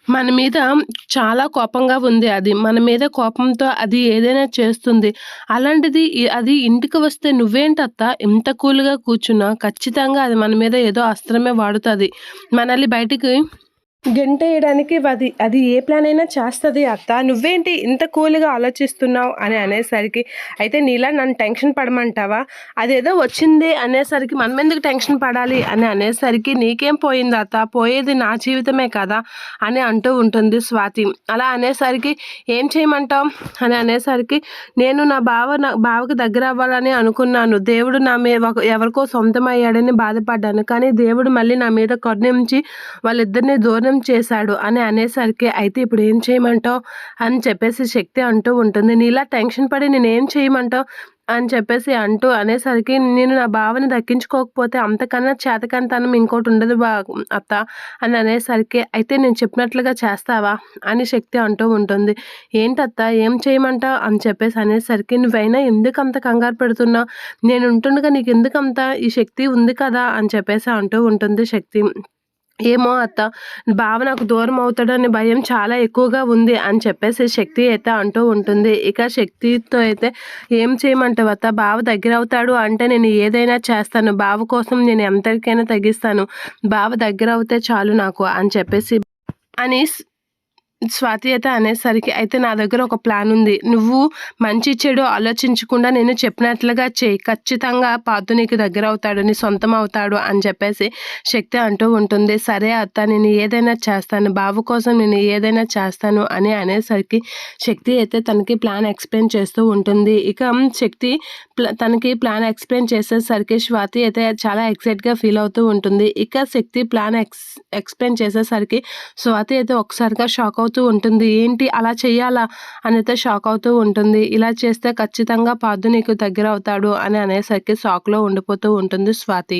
మన మీద చాలా కోపంగా ఉంది అది. మన మీద కోపంతో అది ఏదైనా చేస్తుంది. అలాంటిది అది ఇంటికి వస్తే "నువ్వేంటత్త ఇంత కూల్‌గా కూర్చున్నావు? ఖచ్చితంగా అది మన మీద ఏదో అస్త్రమే వాడుతది. మనల్ని బయటికి గెంటేయడానికి అది అది ఏ ప్లాన్ అయినా చేస్తది అత్త. నువ్వేంటి ఇంత కూల్‌గా ఆలోచిస్తున్నావు" అని అనేసరికి, అయితే నీలా నన్ను టెన్షన్ పడమంటావా? అదేదో వచ్చింది అనేసరికి మనమెందుకు టెన్షన్ పడాలి అని అనేసరికి, "నీకేం పోయింది అత్త? పోయేది నా జీవితమే కదా!" అని అంటూ ఉంటుంది స్వాతి. అలా అనేసరికి, "ఏం చేయమంటావు?" అని అనేసరికి, "నేను నా బావకి దగ్గరవ్వాలని అనుకున్నాను. దేవుడు నా ఎవరికో సొంతమయ్యాడని బాధపడ్డాను. కానీ దేవుడు మళ్ళీ నా మీద కరుణించి వాళ్ళిద్దరిని దూరం చేశాడు" అని అనేసరికి, "అయితే ఇప్పుడు ఏం చేయమంటావు?" అని చెప్పేసి శక్తి అంటూ ఉంటుంది. "నీలా టెన్షన్ పడి నేనేం చేయమంటావు?" అని చెప్పేసి అంటూ అనేసరికి, "నేను నా బావని దక్కించుకోకపోతే అంతకన్నా చేతకానితనం ఇంకోటి ఉండదు అత్త" అని అనేసరికి, "అయితే నేను చెప్పినట్లుగా చేస్తావా?" అని శక్తి అంటూ ఉంటుంది. "ఏంటత్త ఏం చేయమంటావు?" అని చెప్పేసి అనేసరికి, "నువ్వైనా ఎందుకంత కంగారు పెడుతున్నావు? నేను ఉంటుండగా నీకెందుకంత ఈ శక్తి ఉంది కదా!" అని చెప్పేసి అంటూ ఉంటుంది శక్తి. "ఏమో అత్త, బావ నాకు దూరం అవుతాడనే భయం చాలా ఎక్కువగా ఉంది" అని చెప్పేసి శక్తి అయితే అంటూ ఉంటుంది. ఇక శక్తితో అయితే, "ఏం చేయమంటావు అత్త? బావ దగ్గరవుతాడు అంటే నేను ఏదైనా చేస్తాను. బావ కోసం నేను ఎంతకైనా తెగిస్తాను. బావ దగ్గరవుతే చాలు నాకు" అని చెప్పేసి అని స్వాతి అయితే అనేసరికి, "అయితే నా దగ్గర ఒక ప్లాన్ ఉంది. నువ్వు మంచి చెడు ఆలోచించకుండా నేను చెప్పినట్లుగా చెయ్యి. ఖచ్చితంగా పార్థు నీకు దగ్గరవుతాడు. నీ సొంతం అవుతాడు" అని చెప్పేసి శక్తి అంటూ ఉంటుంది. "సరే అత్త, నేను ఏదైనా చేస్తాను. బావ కోసం నేను ఏదైనా చేస్తాను" అని అనేసరికి, శక్తి అయితే తనకి ప్లాన్ ఎక్స్‌ప్లెయిన్ చేస్తూ ఉంటుంది. ఇక శక్తి తనకి ప్లాన్ ఎక్స్‌ప్లెయిన్ చేసేసరికి స్వాతి అయితే చాలా ఎక్సైట్‌గా ఫీల్ అవుతూ ఉంటుంది. ఇక శక్తి ప్లాన్ ఎక్స్‌ప్లెయిన్ చేసేసరికి స్వాతి అయితే ఒక్కసారిగా షాక్ అవుతూ ఉంటుంది. "ఏంటి అలా చెయ్యాలా?" అనైతే షాక్ అవుతూ ఉంటుంది. "ఇలా చేస్తే ఖచ్చితంగా పార్థు నీకు దగ్గరవుతాడు" అని అనేసరికి షాక్‌లో ఉండిపోతూ ఉంటుంది స్వాతి.